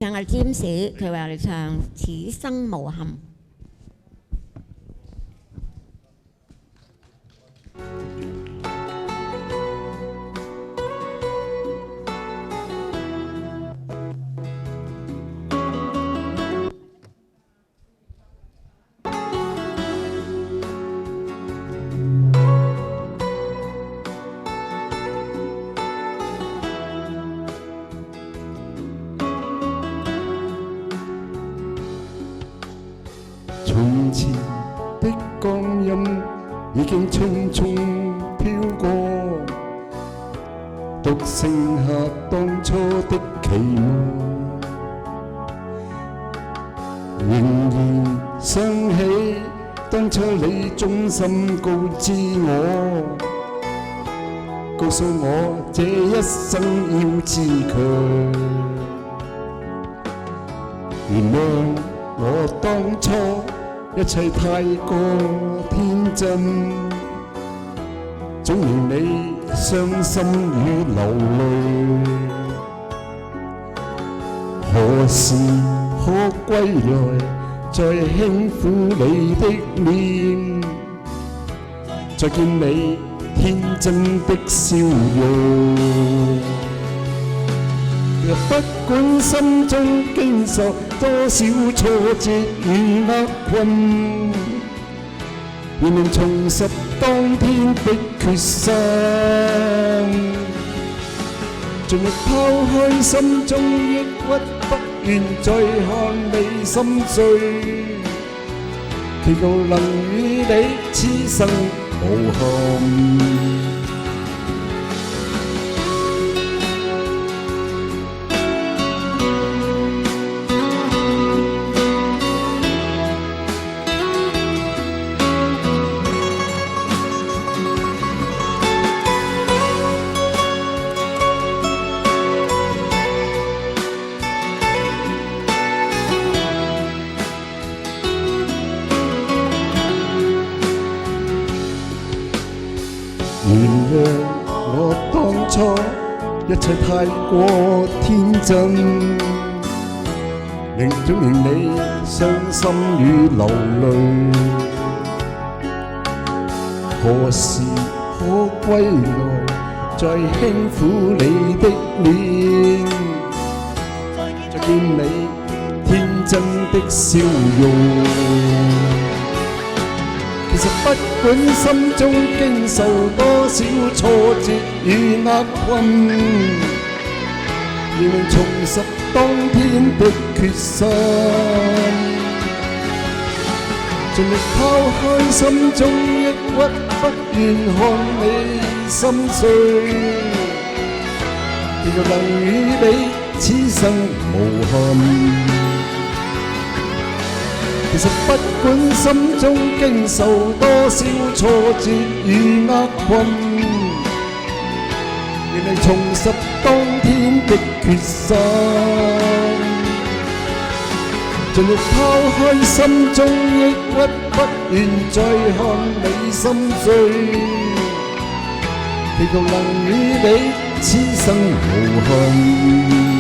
唱阿占士，佢話你唱此生無憾。從前的光陰已經匆匆飄過，獨剩下當初的期望。仍然想起當初你衷心告知我，告訴我這一生要自強。原諒我當初一切太過天真，總令你傷心與流淚。何時可歸來，再輕撫你的臉，再見你天真的笑容。不管心中經受多少挫折與厄困，仍能重拾當天的決心，盡力拋開心中抑鬱，不願再看你心碎，祈求能與你此生無憾。原諒我當初一切太過天真，總令你傷心與流淚。何時可歸來，再輕撫你的臉，再見你天真的笑容。其實不管心中經受多少挫折與厄困，仍能重拾當天的決心，盡力拋開心中抑鬱，不願看你心碎，祈求能與你此生無憾。其實不管心中經受多少挫折與厄困，仍能重拾當天的決心，盡力拋開心中抑鬱，不願再看你心碎，祈求能與你此生無憾。